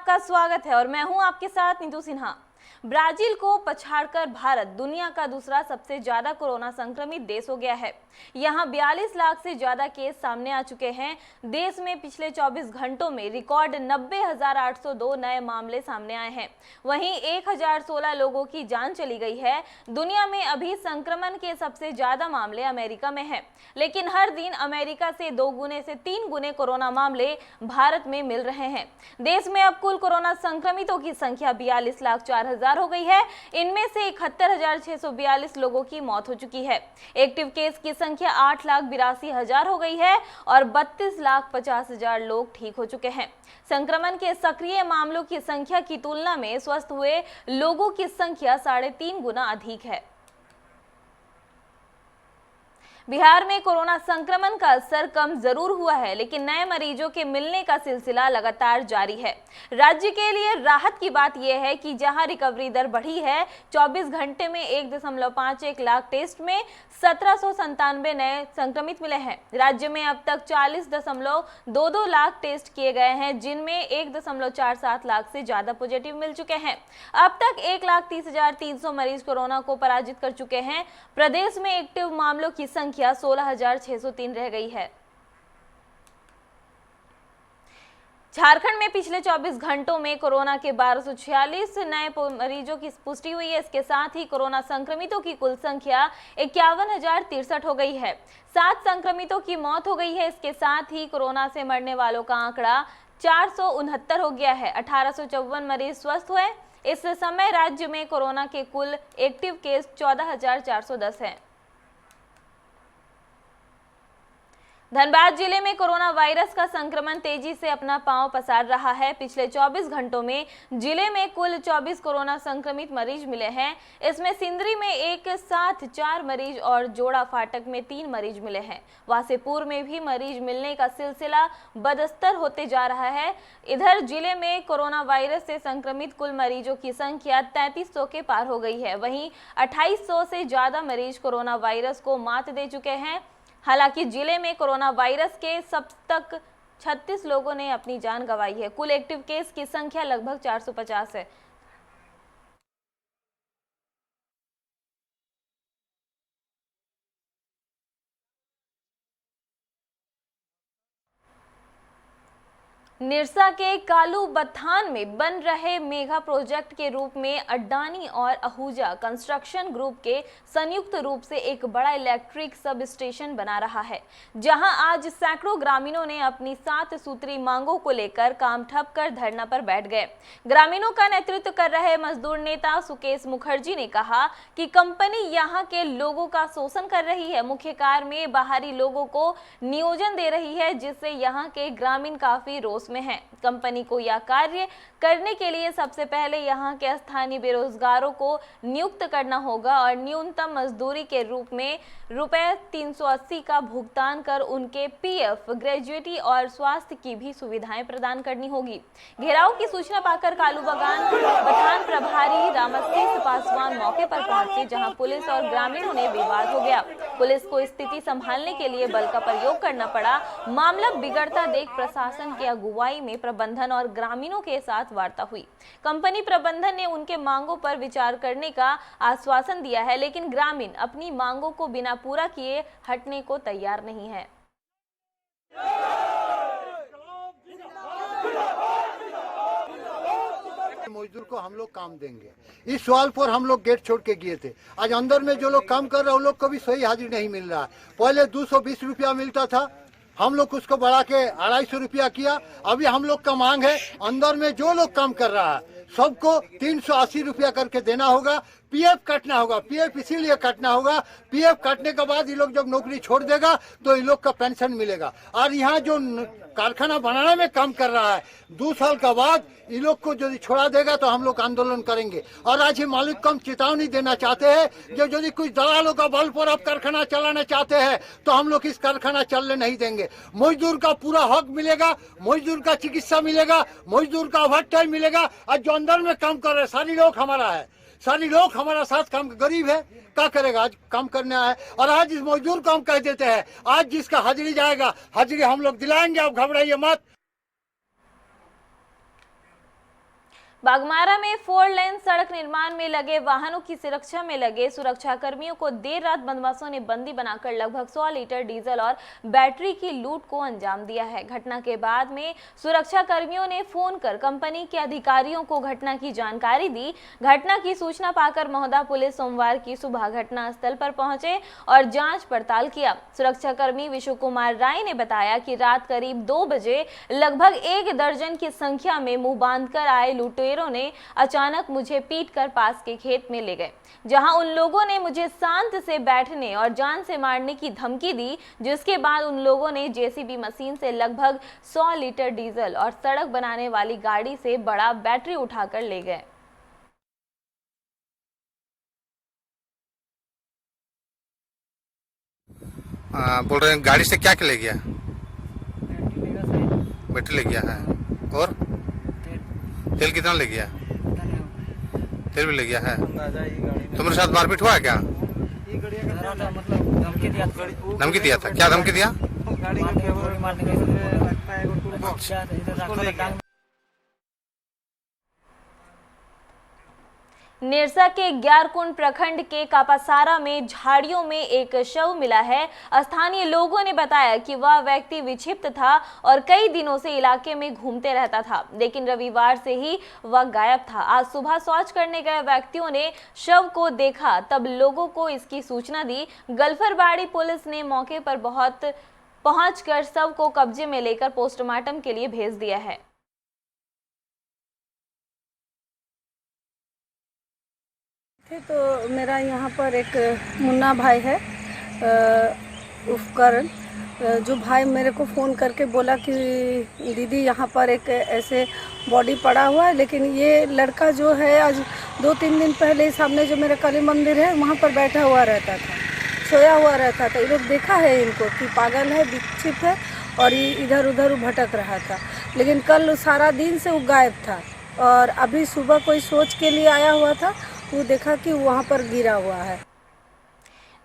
आपका स्वागत है और मैं हूं आपके साथ नीतू सिन्हा। ब्राजील को पछाड़कर भारत दुनिया का दूसरा सबसे ज्यादा कोरोना संक्रमित देश हो गया है। यहां 42 लाख से ज्यादा केस सामने आ चुके हैं। देश में पिछले 24 घंटों में रिकॉर्ड 90,802 नए मामले सामने आए हैं। वहीं 1016 लोगों की जान चली गई है। दुनिया में अभी संक्रमण के सबसे ज्यादा मामले अमेरिका में हैं, लेकिन हर दिन अमेरिका से 2 गुने से 3 गुने कोरोना मामले भारत में मिल रहे हैं। देश में अब कुल कोरोना संक्रमितों की संख्या 42,04,000 हो गई है। इनमें से 71,642 लोगों की मौत हो चुकी है। एक्टिव केस की संख्या 8,82,000 हो गई है और 32,50,000 लोग ठीक हो चुके हैं। संक्रमण के सक्रिय मामलों की संख्या की तुलना में स्वस्थ हुए लोगों की संख्या 3.5 गुना अधिक है। बिहार में कोरोना संक्रमण का असर कम जरूर हुआ है, लेकिन नए मरीजों के मिलने का सिलसिला लगातार जारी है। राज्य के लिए राहत की बात यह है कि जहां रिकवरी दर बढ़ी है, 24 घंटे में 1.51 लाख टेस्ट में 1797 नए संक्रमित मिले हैं। राज्य में अब तक 40.22 लाख टेस्ट किए गए हैं, जिनमें 1.47 लाख से ज्यादा पॉजिटिव मिल चुके हैं। अब तक 1,30,300 मरीज कोरोना को पराजित कर चुके हैं। प्रदेश में एक्टिव मामलों की संख्या 16,603 रह गई है। झारखंड में पिछले 24 घंटों में कोरोना के 1246 नए मरीजों की पुष्टि हुई है। इसके साथ ही कोरोना संक्रमितों की कुल संख्या 51,063 हो गई है। 7 संक्रमितों की मौत हो गई है। इसके साथ ही कोरोना से मरने वालों का आंकड़ा 469 हो गया है। 1854 मरीज स्वस्थ हुए। इस समय राज्य में कोरोना के कुल एक्टिव केस 14,410 हैं। धनबाद जिले में कोरोना वायरस का संक्रमण तेजी से अपना पांव पसार रहा है। पिछले 24 घंटों में जिले में कुल 24 कोरोना संक्रमित मरीज मिले हैं। इसमें सिंदरी में एक साथ 4 मरीज और जोड़ा फाटक में 3 मरीज मिले हैं। वासेपुर में भी मरीज मिलने का सिलसिला बदस्तर होते जा रहा है। इधर जिले में कोरोना वायरस से संक्रमित कुल मरीजों की संख्या 3300 के पार हो गई है। वहीं 2800 से ज्यादा मरीज कोरोना वायरस को मात दे चुके हैं। हालांकि जिले में कोरोना वायरस के सब तक 36 लोगों ने अपनी जान गंवाई है। कुल एक्टिव केस की संख्या लगभग 450 है। निरसा के कालू बथान में बन रहे मेगा प्रोजेक्ट के रूप में अडानी और आहूजा कंस्ट्रक्शन ग्रुप के संयुक्त रूप से एक बड़ा इलेक्ट्रिक सब स्टेशन बना रहा है, जहां आज सैकड़ों ग्रामीणों ने अपनी 7 सूत्री मांगों को लेकर काम ठप कर धरना पर बैठ गए। ग्रामीणों का नेतृत्व कर रहे मजदूर नेता सुकेश मुखर्जी ने कहा कि कंपनी यहां के लोगों का शोषण कर रही है, मुख्य कार्य में बाहरी लोगों को नियोजन दे रही है, जिससे यहां के ग्रामीण काफी रोष में है। कंपनी को यह कार्य करने के लिए सबसे पहले यहां के स्थानीय बेरोजगारों को नियुक्त करना होगा और न्यूनतम मजदूरी के रूप में रुपए 380 का भुगतान कर उनके पीएफ, ग्रेजुएटी और स्वास्थ्य की भी सुविधाएं प्रदान करनी होगी। घेराव की सूचना पाकर कालू बथान प्रभारी रामस्तीस पासवान मौके पर पहुंचे, जहां पुलिस और ग्रामीणों ने विवाद हो गया। पुलिस को स्थिति संभालने के लिए बल का प्रयोग करना पड़ा। मामला बिगड़ता देख प्रशासन की अगुवाई में प्रबंधन और ग्रामीणों के साथ वार्ता हुई। कंपनी प्रबंधन ने उनके मांगों पर विचार करने का आश्वासन दिया है, लेकिन ग्रामीण अपनी मांगों को बिना पूरा किए हटने को तैयार नहीं है। मजदूर को हम लोग काम देंगे, इस सवाल पर हम लोग गेट छोड़ के गए थे। आज अंदर में जो लोग काम कर रहे हैं उन लोग को भी सही हाजिरी नहीं मिल रहा है। पहले 220 रुपया मिलता था, हम लोग उसको बढ़ा के 250 रुपया किया। अभी हम लोग का मांग है अंदर में जो लोग काम कर रहा है सबको 380 रुपया करके देना होगा। पीएफ काटना होगा। पीएफ इसीलिए काटना होगा, पीएफ काटने के बाद ये लोग जब नौकरी छोड़ देगा तो इन लोग का पेंशन मिलेगा। और यहाँ जो कारखाना बनाने में काम कर रहा है 2 साल के बाद इन लोग को यदि छोड़ा देगा तो हम लोग आंदोलन करेंगे। और आज ही मालिक को हम चेतावनी देना चाहते हैं कि यदि कुछ दलालों का बल पर आप कारखाना चलाना चाहते हैं तो हम लोग इस कारखाना चलने नहीं देंगे। मजदूर का पूरा हक मिलेगा, मजदूर का चिकित्सा मिलेगा, मजदूर का ओवर टाइम मिलेगा। और जो अंदर में काम कर रहे सारी लोग हमारा है, सारी लोग हमारा साथ काम, गरीब है क्या करेगा, आज काम करने आए। और आज इस मजदूर को हम कह देते हैं आज जिसका हाजिरी जाएगा हाजिरी हम लोग दिलाएंगे, आप घबराइए मत। बागमारा में 4 लेन सड़क निर्माण में लगे वाहनों की सुरक्षा में लगे सुरक्षा कर्मियों को देर रात बदमाशों ने बंदी बनाकर लगभग 100 लीटर डीजल और बैटरी की लूट को अंजाम दिया है। घटना के बाद में सुरक्षा कर्मियों ने फोन कर कंपनी के अधिकारियों को घटना की जानकारी दी। घटना की सूचना पाकर महोदा पुलिस सोमवार की सुबह घटना स्थल पर पहुंचे और जांच पड़ताल किया। सुरक्षा कर्मी विशु कुमार राय ने बताया कि रात करीब 2 बजे लगभग 1 दर्जन की संख्या में मुंह बांधकर आए लुटेरों ने अचानक मुझे पीटकर पास के खेत में ले गए, जहां उन लोगों ने मुझे शांत से बैठने और जान से मारने की धमकी दी, जिसके बाद उन लोगों ने जेसीबी मशीन से लगभग 100 लीटर डीजल और सड़क बनाने वाली गाड़ी से बड़ा बैटरी उठाकर ले गए। बोल रहे हैं गाड़ी से क्या क्या ले गया? बैटरी ले गया है और तेल कितना ले गया? तेल भी ले गया है। तुम्हारे साथ मारपीट हुआ है क्या? धमकी दिया था। क्या धमकी दिया? निरसा के ग्यारकुंड प्रखंड के कापासारा में झाड़ियों में एक शव मिला है। स्थानीय लोगों ने बताया कि वह व्यक्ति विक्षिप्त था और कई दिनों से इलाके में घूमते रहता था, लेकिन रविवार से ही वह गायब था। आज सुबह शौच करने गए व्यक्तियों ने शव को देखा, तब लोगों को इसकी सूचना दी। गल्फरबाड़ी पुलिस ने मौके पर पहुंचकर शव को कब्जे में लेकर पोस्टमार्टम के लिए भेज दिया है। तो मेरा यहाँ पर एक मुन्ना भाई है उपकरण, जो भाई मेरे को फ़ोन करके बोला कि दीदी यहाँ पर एक ऐसे बॉडी पड़ा हुआ है, लेकिन ये लड़का जो है आज 2-3 दिन पहले सामने जो मेरा काली मंदिर है वहाँ पर बैठा हुआ रहता था, सोया हुआ रहता था। ये लोग देखा है इनको कि पागल है, विक्षिप्त है और ये इधर उधर भटक रहा था, लेकिन कल सारा दिन से वो गायब था। और अभी सुबह कोई सोच के लिए आया हुआ था, वो देखा कि वहाँ पर गिरा हुआ है।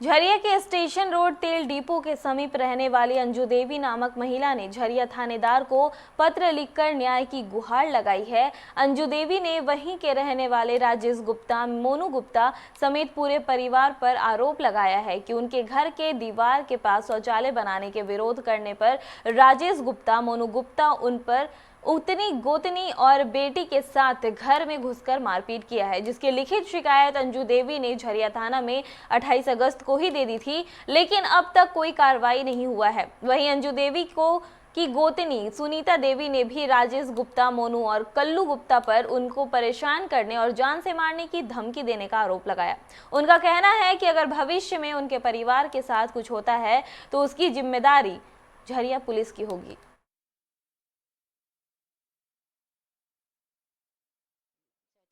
झरिया के स्टेशन रोड तेल डिपो के समीप रहने वाली अंजू देवी नामक महिला ने झरिया थानेदार को पत्र लिखकर न्याय की गुहार लगाई है। अंजू देवी ने वहीं के रहने वाले राजेश गुप्ता, मोनू गुप्ता समेत पूरे परिवार पर आरोप लगाया है कि उनके घर के दीवार के पास शौचालय बनाने के विरोध करने पर राजेश गुप्ता, मोनू गुप्ता उन पर उतनी गोतनी और बेटी के साथ घर में घुसकर मारपीट किया है, जिसकी लिखित शिकायत अंजू देवी ने झरिया थाना में 28 अगस्त को ही दे दी थी, लेकिन अब तक कोई कार्रवाई नहीं हुआ है। वहीं अंजू देवी की गोतनी सुनीता देवी ने भी राजेश गुप्ता, मोनू और कल्लू गुप्ता पर उनको परेशान करने और जान से मारने की धमकी देने का आरोप लगाया। उनका कहना है कि अगर भविष्य में उनके परिवार के साथ कुछ होता है तो उसकी जिम्मेदारी झरिया पुलिस की होगी।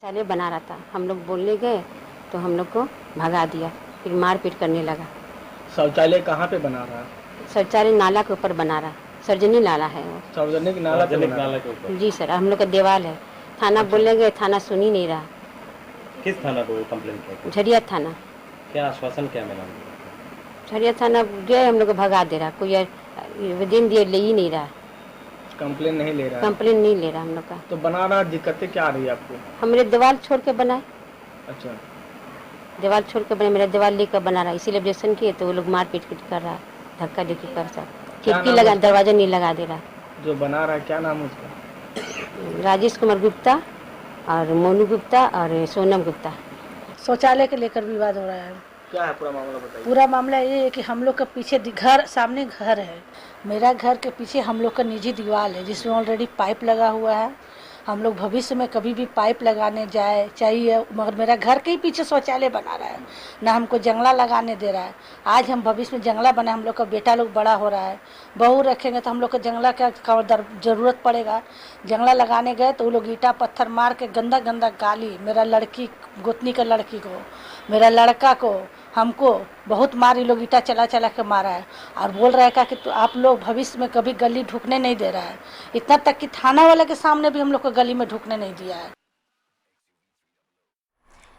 शौचालय बना रहा था, हम लोग बोलने गए तो हम लोग को भगा दिया, फिर मारपीट करने लगा। शौचालय कहाँ पे बना रहा है? शौचालय नाला के ऊपर बना रहा, सर्जनी नाला है वो। सार्वजनिक नाला के ऊपर? जी सर, हम लोग का देवाल है। थाना बोलने गए, थाना सुन ही नहीं रहा। किस थाना को कंप्लेंट किया? झरिया थाना। क्या आश्वासन क्या मिला? झरिया थाना गए, हम लोग को भगा दे रहा, कोई दिन दिए ले ही नहीं रहा। कंप्लेन नहीं ले रहा? कंप्लेन नहीं ले रहा हम लोग का। तो बना रहा, दिक्कतें क्या आ रही है आपको? हमने दीवार छोड़ के बनाए। अच्छा, दीवार छोड़ के बने, मेरा दीवार लेकर बना रहा, इसीलिए ऑब्जेक्शन किए तो वो लोग मारपीट कर रहा, धक्का धक्की कर सब, खिड़की लगा, दरवाजा नहीं लगा दे रहा। जो बना रहा है क्या नाम है उसका? राजेश कुमार गुप्ता और मोनू गुप्ता और सोनम गुप्ता। शौचालय के लेकर विवाद हो रहा है। क्या है पूरा मामला बताइए। पूरा मामला ये है कि हम लोग के पीछे घर, सामने घर है, मेरा घर के पीछे हम लोग का निजी दीवार है जिसमें ऑलरेडी पाइप लगा हुआ है। हम लोग भविष्य में कभी भी पाइप लगाने जाए चाहिए, मगर मेरा घर के ही पीछे शौचालय बना रहा है, ना हमको जंगला लगाने दे रहा है। आज हम भविष्य में जंगला बना, हम लोग का बेटा लोग बड़ा हो रहा है, बहू रखेंगे तो हम लोग को जंगला का ज़रूरत पड़ेगा। जंगला लगाने गए तो वो लोग ईटा पत्थर मार के गंदा गंदा गाली, मेरा लड़की गोतनी का लड़की को, मेरा लड़का को, हमको बहुत मारी, लोग ईटा चला चला के मारा है और बोल रहा है कि तो आप लोग भविष्य में कभी गली ढुकने नहीं दे रहा है। इतना तक कि थाना वाले के सामने भी हम लोग को गली में ढुकने नहीं दिया है।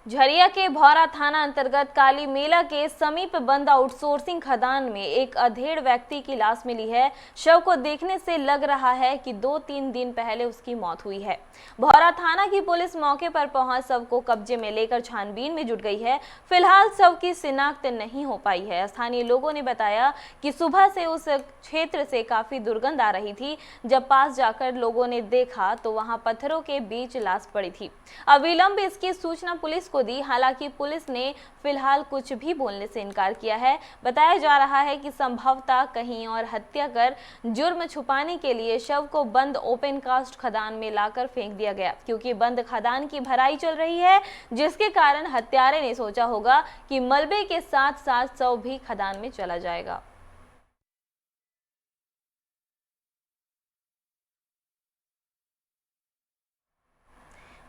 झरिया के भौरा थाना अंतर्गत काली मेला के समीप बंद आउटसोर्सिंग खदान में एक अधेड़ व्यक्ति की लाश मिली है। शव को देखने से लग रहा है कि 2-3 दिन पहले उसकी मौत हुई है। भौरा थाना की पुलिस मौके पर पहुंच शव को कब्जे में लेकर छानबीन में जुट गई है। फिलहाल शव की शिनाख्त नहीं हो पाई है। स्थानीय लोगों ने बताया कि सुबह से उस क्षेत्र से काफी दुर्गंध आ रही थी। जब पास जाकर लोगों ने देखा तो वहां पत्थरों के बीच लाश पड़ी थी। अविलंब इसकी सूचना पुलिस को दी। हालांकि पुलिस ने फिलहाल कुछ भी बोलने से इनकार किया है। बताया जा रहा है कि संभवतः कहीं और हत्या कर जुर्म छुपाने के लिए शव को बंद ओपन कास्ट खदान में लाकर फेंक दिया गया, क्योंकि बंद खदान की भराई चल रही है, जिसके कारण हत्यारे ने सोचा होगा कि मलबे के साथ साथ शव भी खदान में चला जाएगा।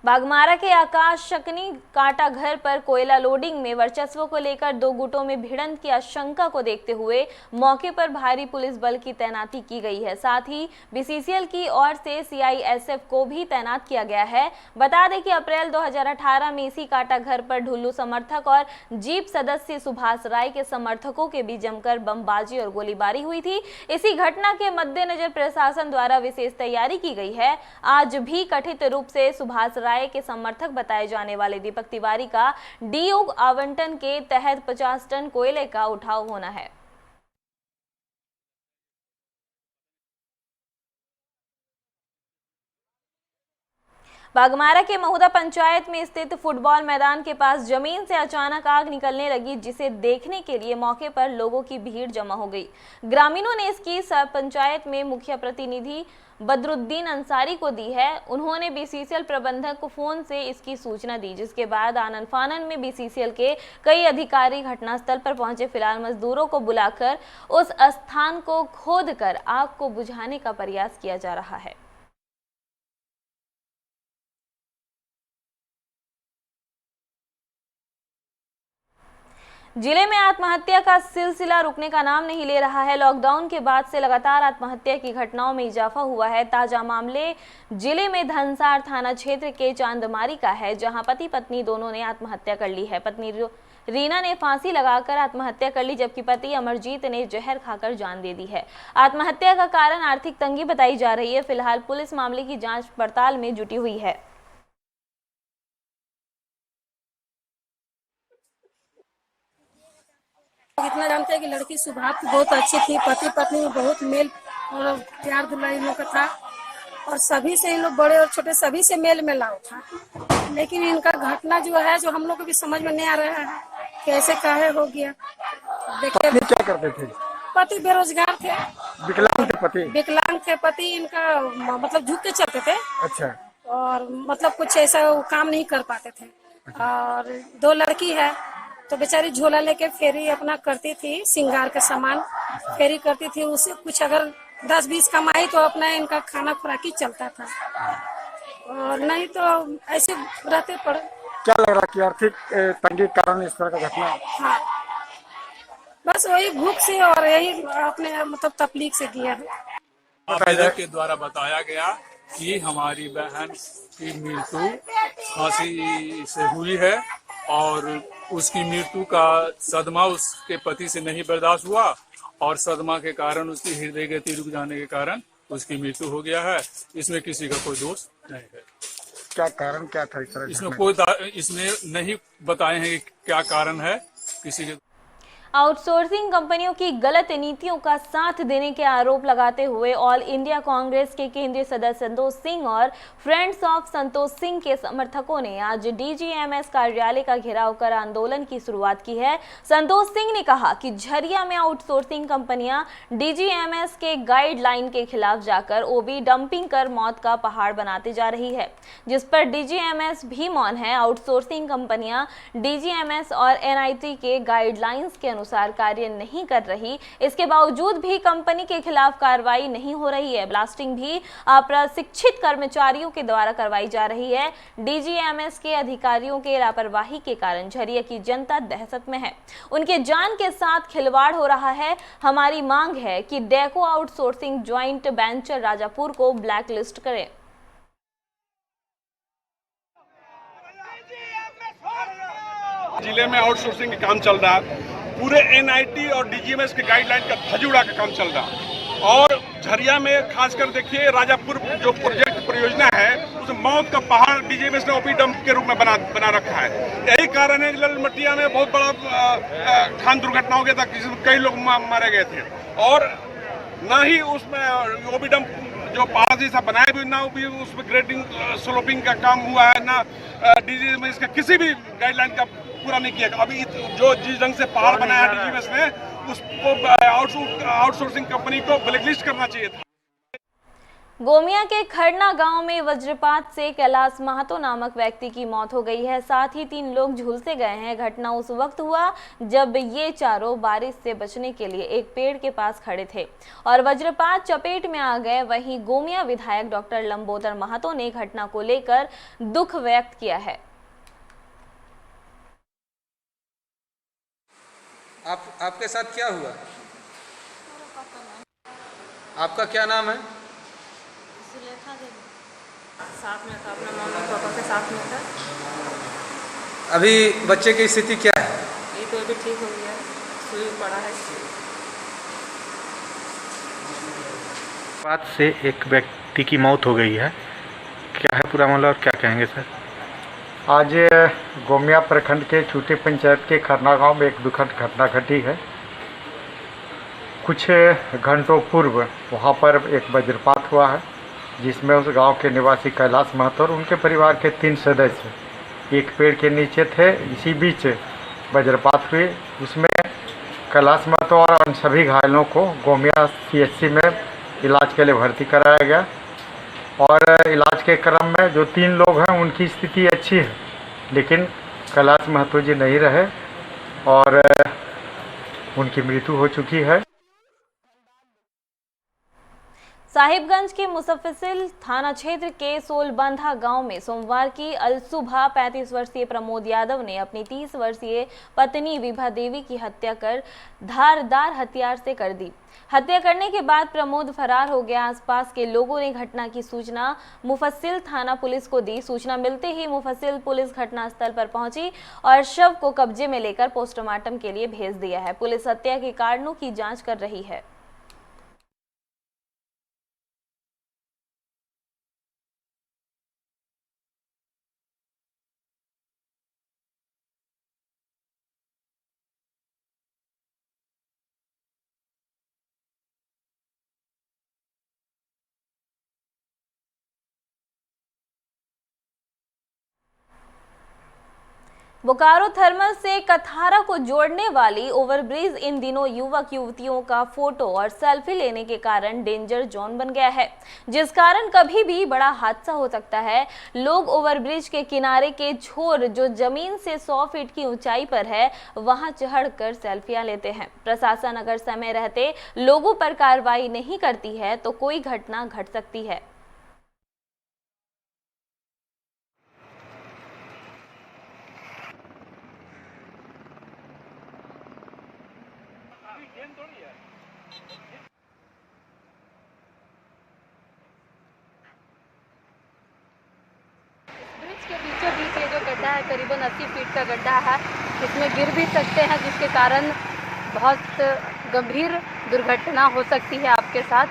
बागमारा के आकाश शकनी काटा घर पर कोयला लोडिंग में वर्चस्व को लेकर 2 गुटों में भिड़ंत की आशंका को देखते हुए मौके पर भारी पुलिस बल की तैनाती की गई है। साथ ही बीसीसीएल की ओर से सीआईएसएफ को भी तैनात किया गया है। बता दें कि अप्रैल 2018 में इसी काटा घर पर ढुल्लू समर्थक और जीप सदस्य सुभाष राय के समर्थकों के बीच जमकर बमबाजी और गोलीबारी हुई थी। इसी घटना के मद्देनजर प्रशासन द्वारा विशेष तैयारी की गई है। आज भी कथित रूप से सुभाष राय के समर्थक बताए जाने वाले दीपक तिवारी का डीओ आवंटन के तहत 50 टन कोयले का उठाव होना है। बागमारा के महुदा पंचायत में स्थित फुटबॉल मैदान के पास जमीन से अचानक आग निकलने लगी, जिसे देखने के लिए मौके पर लोगों की भीड़ जमा हो गई। ग्रामीणों ने इसकी पंचायत में मुख्य प्रतिनिधि बदरुद्दीन अंसारी को दी है। उन्होंने बीसीसीएल प्रबंधक को फोन से इसकी सूचना दी, जिसके बाद आनन फानन में बीसीसीएल के कई अधिकारी घटनास्थल पर पहुंचे। फिलहाल मजदूरों को बुलाकर उस स्थान को खोदकर आग को बुझाने का प्रयास किया जा रहा है। जिले में आत्महत्या का सिलसिला रुकने का नाम नहीं ले रहा है। लॉकडाउन के बाद से लगातार आत्महत्या की घटनाओं में इजाफा हुआ है। ताजा मामले जिले में धनसार थाना क्षेत्र के चांदमारी का है, जहां पति पत्नी दोनों ने आत्महत्या कर ली है। पत्नी रीना ने फांसी लगाकर आत्महत्या कर ली, जबकि पति अमरजीत ने जहर खाकर जान दे दी है। आत्महत्या का कारण आर्थिक तंगी बताई जा रही है। फिलहाल पुलिस मामले की जाँच पड़ताल में जुटी हुई है। इतना जानते हैं कि लड़की स्वभाव की बहुत अच्छी थी, पति पत्नी में बहुत मेल और प्यार दुलार इन लोग का था, और सभी से इन लोग बड़े और छोटे सभी से मेल मिलाव था। लेकिन इनका घटना जो है, जो हम लोग को भी समझ में नहीं आ रहा है कैसे काहे हो गया। देखिए क्या करते थे? पति बेरोजगार थे, विकलांग थे पति। विकलांग थे पति, इनका मतलब झुक के चलते थे। अच्छा। और मतलब कुछ ऐसा काम नहीं कर पाते थे। और 2 लड़की है, तो बेचारी झोला लेके फेरी अपना करती थी, श्रृंगार के सामान फेरी करती थी। उससे कुछ अगर 10-20 कमाई तो अपना इनका खाना खुराकी चलता था, और नहीं तो ऐसे रहते पड़े। क्या लग रहा कि आर्थिक तंगी के कारण इस तरह का घटना? हाँ, बस वही भूख से और यही अपने मतलब तकलीफ से किया है। आवेदक के द्वारा बताया गया कि हमारी बहन की मृत्यु फांसी से हुई है, और उसकी मृत्यु का सदमा उसके पति से नहीं बर्दाश्त हुआ, और सदमा के कारण उसकी हृदय गति रुक जाने के कारण उसकी मृत्यु हो गया है। इसमें किसी का कोई दोष नहीं है। क्या कारण क्या था इस तरह? इसमें नहीं बताए हैं कि क्या कारण है किसी के। आउटसोर्सिंग कंपनियों की गलत नीतियों का साथ देने के आरोप लगाते हुए ऑल इंडिया कांग्रेस के केंद्रीय सदस्य संतोष सिंह और फ्रेंड्स ऑफ संतोष सिंह के समर्थकों ने आज डीजीएमएस कार्यालय का घेराव कर आंदोलन की शुरुआत की है। संतोष सिंह ने कहा कि झरिया में आउटसोर्सिंग कंपनियां डीजीएमएस के गाइडलाइन के खिलाफ जाकर ओबी डंपिंग कर मौत का पहाड़ बनाते जा रही है, जिस पर डीजीएमएस भी मौन है। आउटसोर्सिंग कंपनियां डीजीएमएस और एनआईटी के गाइडलाइंस के अनुसार कार्य नहीं कर रही, इसके बावजूद भी कंपनी के खिलाफ कार्रवाई नहीं हो रही है। ब्लास्टिंग भी अप्रशिक्षित कर्मचारियों के द्वारा करवाई जा रही है। डीजीएमएस के अधिकारियों के लापरवाही के कारण झरिया की जनता दहशत में है, उनके जान के साथ खिलवाड़ हो रहा है। हमारी मांग है कि deco outsourcing joint venture Rajapur को ब्लैक लिस्ट करें। जिले में आउटसोर्सिंग का काम चल रहा है, पूरे एनआईटी और डीजीएमएस के गाइडलाइन का धजूड़ा का काम चल रहा है। और झरिया में खासकर देखिए राजापुर जो प्रोजेक्ट परियोजना है उस मौत का पहाड़ डीजीएमएस ने ओपी डंप के रूप में बना रखा है। यही कारण है कि ललमटिया में बहुत बड़ा खान दुर्घटना हो गया था, जिसमें कई लोग मारे गए थे। और ना ही उसमें ओपी डंप जो पहाड़ जैसा बनाया भी ना भी उसमें ग्रेडिंग स्लोपिंग का काम हुआ है, ना डीजीएमएस का किसी भी गाइडलाइन का पूरा नहीं किया। अभी जो जिस ढंग से पहाड़ बनाया है डीजीएमएस ने, उसको आउटसोर्सिंग कंपनी को ब्लैकलिस्ट करना चाहिए था। गोमिया के खरना गांव में वज्रपात से कैलाश महतो नामक व्यक्ति की मौत हो गई है। साथ ही 3 लोग झुलसे गए हैं। घटना उस वक्त हुआ जब ये चारों बारिश से बचने के लिए एक पेड़ के पास खड़े थे और वज्रपात चपेट में आ गए। वहीं गोमिया विधायक डॉक्टर लंबोदर महतो ने घटना को लेकर दुख व्यक्त किया है। आपके साथ क्या हुआ? आपका क्या नाम है? साथ में था, अपने मम्मी पापा के साथ में था। अभी बच्चे की स्थिति क्या है? ये तो अभी ठीक हो गया, सुई पड़ा है। बात से एक व्यक्ति की मौत हो गई है, क्या है पूरा मामला और क्या कहेंगे सर? आज गोमिया प्रखंड के चूटी पंचायत के खरना गांव में एक दुखद घटना घटी है। कुछ घंटों पूर्व वहां पर एक वज्रपात हुआ है, जिसमें उस गांव के निवासी कैलाश महतो और उनके परिवार के 3 सदस्य एक पेड़ के नीचे थे। इसी बीच वज्रपात हुई, उसमें कैलाश महतो और उन सभी घायलों को गोमिया CHC में इलाज के लिए भर्ती कराया गया। और इलाज के क्रम में जो 3 लोग हैं उनकी स्थिति अच्छी है, लेकिन कैलाश महतो जी नहीं रहे और उनकी मृत्यु हो चुकी है। साहिबगंज के मुसफ्फसिल थाना क्षेत्र के सोलबंधा गांव में सोमवार की अलसुबह 35 वर्षीय प्रमोद यादव ने अपनी 30 वर्षीय पत्नी विभा देवी की हत्या कर धारदार हथियार से कर दी। हत्या करने के बाद प्रमोद फरार हो गया। आसपास के लोगों ने घटना की सूचना मुफस्सिल थाना पुलिस को दी। सूचना मिलते ही मुफस्सिल पुलिस घटनास्थल पर पहुंची और शव को कब्जे में लेकर पोस्टमार्टम के लिए भेज दिया है। पुलिस हत्या के कारणों की जांच कर रही है। बोकारो थर्मल से कथारा को जोड़ने वाली ओवरब्रिज इन दिनों युवक युवतियों का फोटो और सेल्फी लेने के कारण डेंजर जोन बन गया है, जिस कारण कभी भी बड़ा हादसा हो सकता है। लोग ओवरब्रिज के किनारे के छोर जो जमीन से 100 फीट की ऊंचाई पर है, वहां चढ़कर सेल्फियां लेते हैं। प्रशासन अगर समय रहते लोगों पर कार्रवाई नहीं करती है तो कोई घटना घट सकती है। के बीचों बीच ये जो गड्ढा है करीबन 80 फीट का गड्ढा है, इसमें गिर भी सकते हैं, जिसके कारण बहुत गंभीर दुर्घटना हो सकती है आपके साथ।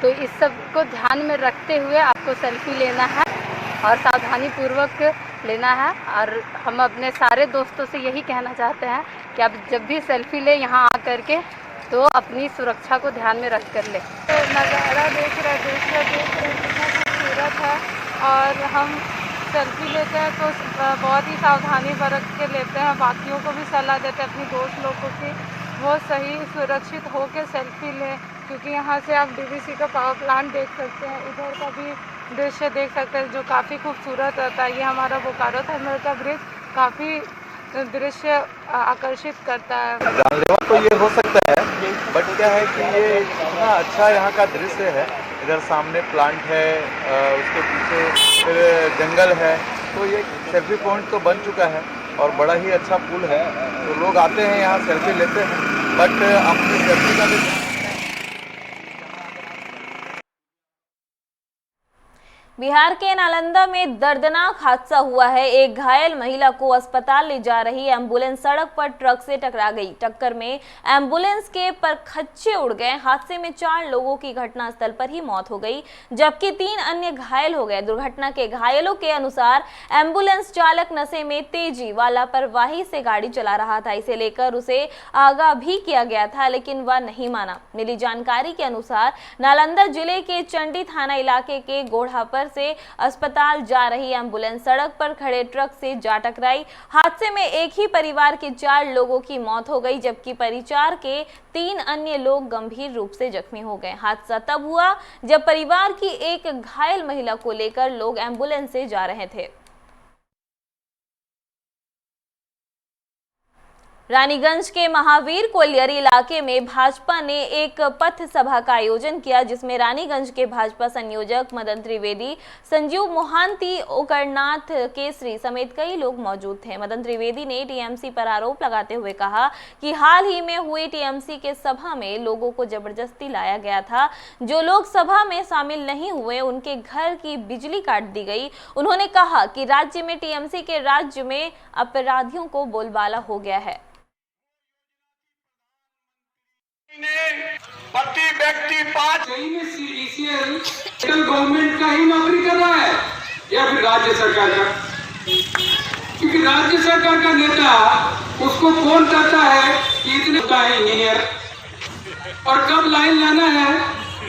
तो इस सब को ध्यान में रखते हुए आपको सेल्फी लेना है और सावधानी पूर्वक लेना है। और हम अपने सारे दोस्तों से यही कहना चाहते हैं कि आप जब भी सेल्फी लें यहाँ आ करके तो अपनी सुरक्षा को ध्यान में रख कर लें। तो नज़ारा देख रहे कितना खूबसूरत है और हम सेल्फी लेते हैं तो बहुत ही सावधानी बरत के लेते हैं। बाकियों को भी सलाह देते हैं, अपनी दोस्त लोगों की, वो सही सुरक्षित हो के सेल्फी लें, क्योंकि यहाँ से आप DVC का पावर प्लांट देख सकते हैं, इधर का भी दृश्य देख सकते हैं जो काफ़ी खूबसूरत रहता है। ये हमारा बोकारो थर्मल का ब्रिज काफ़ी दृश्य आकर्षित करता है। जानलेवा तो ये हो सकता है, बट क्या है कि ये इतना अच्छा यहाँ का दृश्य है। इधर सामने प्लांट है, उसके पीछे फिर जंगल है, तो ये सेल्फी पॉइंट तो बन चुका है और बड़ा ही अच्छा पुल है। तो लोग आते हैं यहाँ सेल्फी लेते हैं, बट अपनी सेल्फी का भी बिहार के नालंदा में दर्दनाक हादसा हुआ है। एक घायल महिला को अस्पताल ले जा रही एम्बुलेंस सड़क पर ट्रक से टकरा गई। टक्कर में एम्बुलेंस के परखच्चे उड़ गए। हादसे में 4 लोगों की घटनास्थल पर ही मौत हो गई, जबकि 3 अन्य घायल हो गए। दुर्घटना के घायलों के अनुसार एम्बुलेंस चालक नशे में तेजी व लापरवाही से गाड़ी चला रहा था। इसे लेकर उसे आगाह भी किया गया था, लेकिन वह नहीं माना। मिली जानकारी के अनुसार नालंदा जिले के चंडी थाना इलाके के गोढ़ा पर से अस्पताल जा रही एम्बुलेंस सड़क पर खड़े ट्रक से जा टकराई। हादसे में एक ही परिवार के 4 लोगों की मौत हो गई, जबकि परिवार के 3 अन्य लोग गंभीर रूप से जख्मी हो गए। हादसा तब हुआ जब परिवार की एक घायल महिला को लेकर लोग एम्बुलेंस से जा रहे थे। रानीगंज के महावीर कोलियरी इलाके में भाजपा ने एक पथ सभा का आयोजन किया, जिसमें रानीगंज के भाजपा संयोजक मदन त्रिवेदी, संजीव मोहांती, ओकरनाथ केसरी समेत कई लोग मौजूद थे। मदन त्रिवेदी ने टीएमसी पर आरोप लगाते हुए कहा कि हाल ही में हुई टीएमसी के सभा में लोगों को जबरदस्ती लाया गया था। जो लोग सभा में शामिल नहीं हुए उनके घर की बिजली काट दी गई। उन्होंने कहा कि राज्य में टीएमसी के राज्य में अपराधियों को बोलबाला हो गया है। प्रति व्यक्ति 5 सेंट्रल गवर्नमेंट का ही नौकरी कर रहा है या फिर राज्य सरकार का, क्योंकि राज्य सरकार का नेता उसको फोन करता है कि इतने होता है इंजीनियर, और कब लाइन लाना है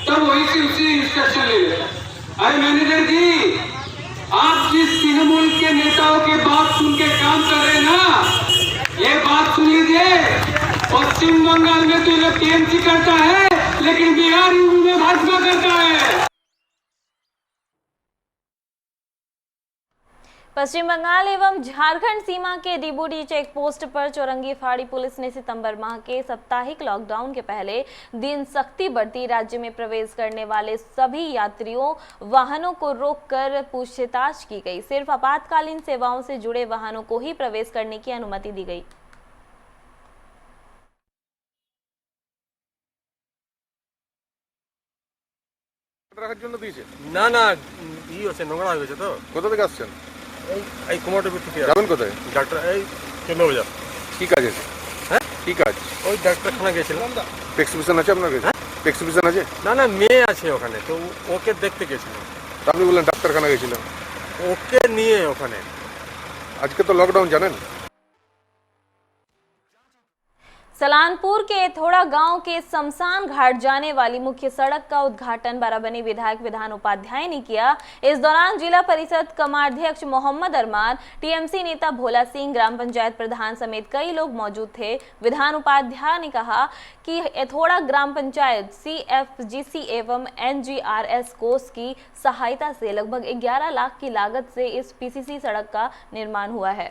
तब वही से उसी इंस्ट्रक्शन ले लेता है। अरे मैनेजर जी, आप जिस तृणमूल के नेताओं के बात सुन के काम कर रहे हैं ना, ये बात सुन लीजिए। पश्चिम बंगाल में तो ये टीएमसी करता है, लेकिन बिहार में भाजपा करता है। पश्चिम बंगाल एवं झारखंड सीमा के डिबूडी चेक पोस्ट पर चौरंगी फाड़ी पुलिस ने सितंबर माह के साप्ताहिक लॉकडाउन के पहले दिन सख्ती बरती। राज्य में प्रवेश करने वाले सभी यात्रियों वाहनों को रोककर पूछताछ की गई। सिर्फ आपातकालीन सेवाओं से जुड़े वाहनों को ही प्रवेश करने की अनुमति दी गई। রাখার জন্য দিয়েছে না না ই হচ্ছে নোংরা হয়ে গেছে তো। কোথা থেকে আসছেন? এই কুমারটুলি থেকে। যাবেন কোথায়? ডাক্তার এই কেন্দ্রবাজার। কি কাজ আছে? হ্যাঁ কি কাজ? ওই ডাক্তারখানা গেছিলাম। প্রেসক্রিপশন আছে আপনার কাছে? প্রেসক্রিপশন আছে? না না মেয়ে আছে ওখানে, তো ওকে দেখতে গেছিলাম। আপনি বললেন ডাক্তারখানা গেছিলাম, ওকে নিয়ে ওখানে। আজকে তো লকডাউন জানেন। सलानपुर के एथोड़ा गांव के शमशान घाट जाने वाली मुख्य सड़क का उद्घाटन बाराबनी विधायक विधान उपाध्याय ने किया। इस दौरान जिला परिषद कमाध्यक्ष मोहम्मद अरमान, टीएमसी नेता भोला सिंह, ग्राम पंचायत प्रधान समेत कई लोग मौजूद थे। विधान उपाध्याय ने कहा कि एथोड़ा ग्राम पंचायत CFGC एवं NGRS कोष की सहायता से लगभग 11 लाख की लागत से इस PCC सड़क का निर्माण हुआ है।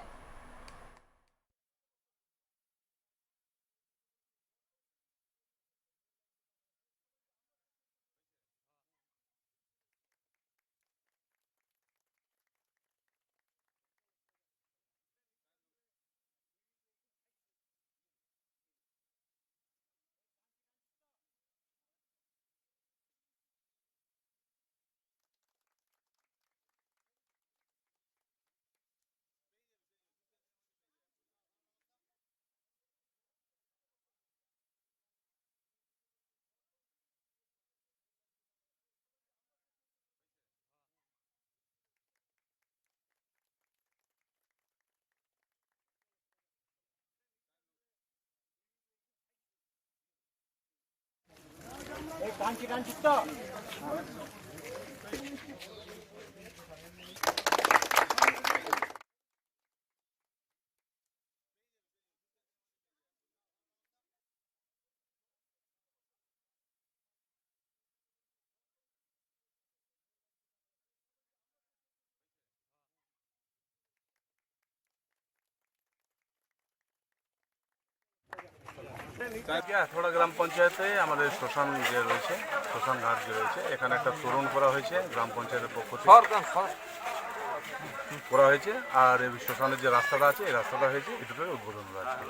এথোড়া গ্রাম পঞ্চায়েতে আমাদের শ্মশান যে রয়েছে, শ্মশান ঘাট যে রয়েছে, এখানে একটা তোরণ করা হয়েছে গ্রাম পঞ্চায়েতের পক্ষ থেকে করা হয়েছে। আর এই শ্মশানের যে রাস্তাটা আছে, এই রাস্তাটা হয়েছে, এটার উদ্বোধন করা আছে।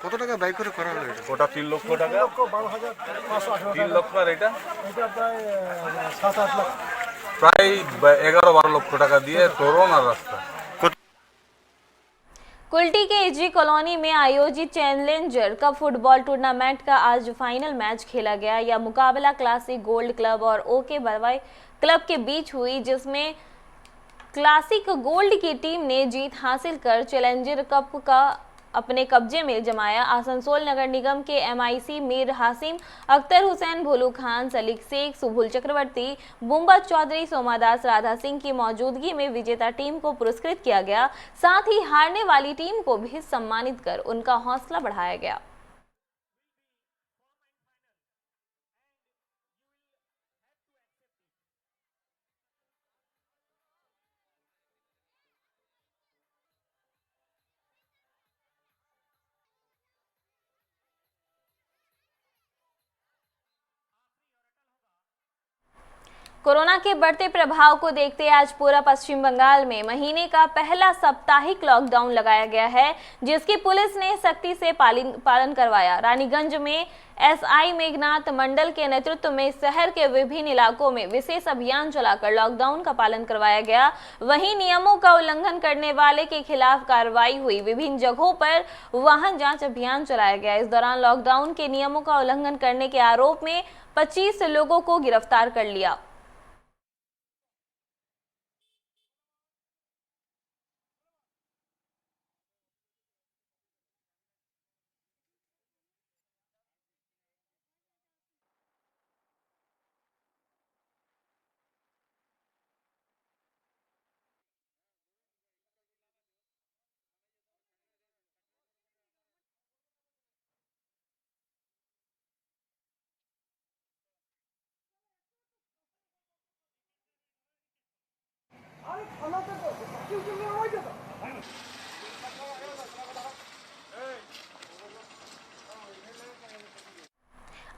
কত টাকা ব্যয় করে করা হলো এটা? ওটা 3 লক্ষ টাকা। 3 লক্ষ আর এটা প্রায় 7-8 লাখ। প্রায় 11-12 লক্ষ টাকা দিয়ে তোরণ আর রাস্তা। कुल्टी के एजी कॉलोनी में आयोजित चैलेंजर कप फुटबॉल टूर्नामेंट का आज फाइनल मैच खेला गया। यह मुकाबला क्लासिक गोल्ड क्लब और ओके बरवाई क्लब के बीच हुई, जिसमें क्लासिक गोल्ड की टीम ने जीत हासिल कर चैलेंजर कप का अपने कब्जे में जमाया। आसनसोल नगर निगम के MIC मीर हासिम, अख्तर हुसैन, भोलू खान, सलीक शेख, सुभुल चक्रवर्ती, बुम्बा चौधरी, सोमादास, राधा सिंह की मौजूदगी में विजेता टीम को पुरस्कृत किया गया। साथ ही हारने वाली टीम को भी सम्मानित कर उनका हौसला बढ़ाया गया। कोरोना के बढ़ते प्रभाव को देखते आज पूरा पश्चिम बंगाल में महीने का पहला साप्ताहिक लॉकडाउन लगाया गया है, जिसकी पुलिस ने सख्ती से पालन करवाया। रानीगंज में SI मेघनाथ मंडल के नेतृत्व में शहर के विभिन्न इलाकों में विशेष अभियान चलाकर लॉकडाउन का पालन करवाया गया। वहीं नियमों का उल्लंघन करने वाले के खिलाफ कार्रवाई हुई। विभिन्न जगहों पर वाहन जांच अभियान चलाया गया। इस दौरान लॉकडाउन के नियमों का उल्लंघन करने के आरोप में 25 लोगों को गिरफ्तार कर लिया।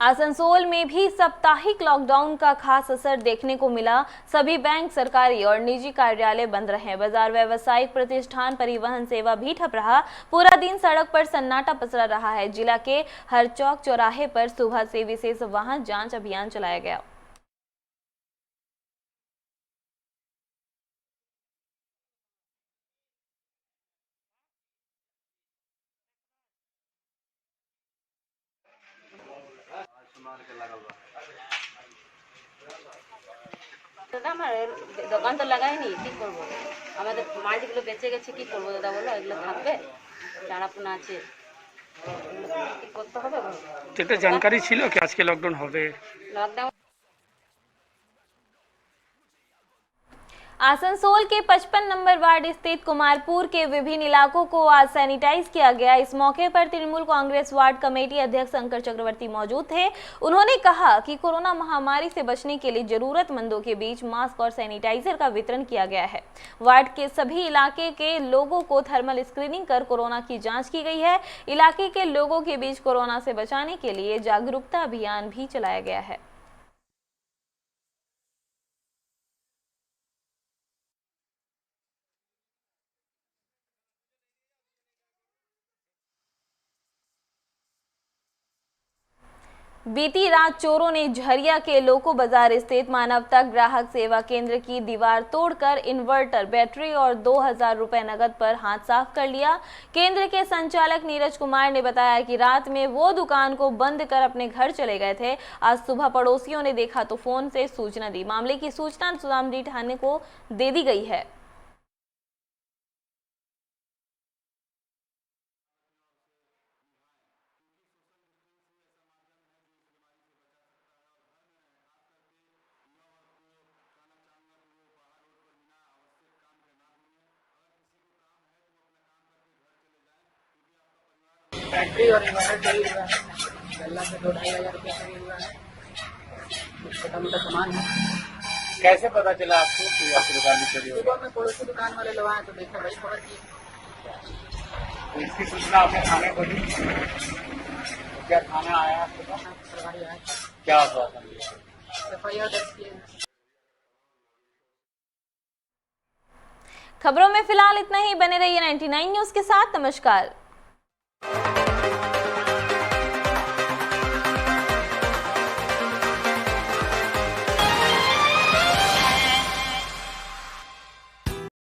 आसनसोल में भी साप्ताहिक लॉकडाउन का खास असर देखने को मिला। सभी बैंक, सरकारी और निजी कार्यालय बंद रहे। बाजार, व्यावसायिक प्रतिष्ठान, परिवहन सेवा भी ठप रहा। पूरा दिन सड़क पर सन्नाटा पसरा रहा है। जिला के हर चौक चौराहे पर सुबह से विशेष वाहन जांच अभियान चलाया गया। দোকান তো লাগাইনি, কি করবো? আমাদের মালগুলো বেঁচে গেছে, কি করবো দাদা বলো? এগুলো থাকবে, চারাপোনা আছে, কি করতে হবে? এটা জানকারি ছিল কি আজকে লকডাউন হবে? লকডাউন आसनसोल के 55 नंबर वार्ड स्थित कुमारपुर के विभिन्न इलाकों को आज सैनिटाइज किया गया। इस मौके पर तृणमूल कांग्रेस वार्ड कमेटी अध्यक्ष शंकर चक्रवर्ती मौजूद थे। उन्होंने कहा कि कोरोना महामारी से बचने के लिए जरूरतमंदों के बीच मास्क और सैनिटाइजर का वितरण किया गया है। वार्ड के सभी इलाके के लोगों को थर्मल स्क्रीनिंग कर कोरोना की जाँच की गई है। इलाके के लोगों के बीच कोरोना से बचाने के लिए जागरूकता अभियान भी चलाया गया है। बीती रात चोरों ने झरिया के लोको बाजार स्थित मानवता ग्राहक सेवा केंद्र की दीवार तोड़कर इन्वर्टर, बैटरी और 2000 रुपए नकद पर हाथ साफ कर लिया। केंद्र के संचालक नीरज कुमार ने बताया कि रात में वो दुकान को बंद कर अपने घर चले गए थे। आज सुबह पड़ोसियों ने देखा तो फोन से सूचना दी। मामले की सूचना सुदामडी थाने को दे दी गई है। बैटरी और इन्वर्टर चोरी हुआ है। गल्ला से 2-2,500 रुपया चोरी हुआ है। छोटा मोटा सामान है। कैसे पता चला आपको कि आपकी दुकान में चोरी हो गई? सुबह में पड़ोसी दुकान वाले लोग आए तो देखा, वही खबर की। इसकी सूचना आपने थाने को दी? क्या थाना आया आपके पास? प्रभारी आया, क्या आश्वासन दिया? FIR दर्ज किए। खबरों में फिलहाल इतना ही। बने रहिए 99 न्यूज के साथ। नमस्कार।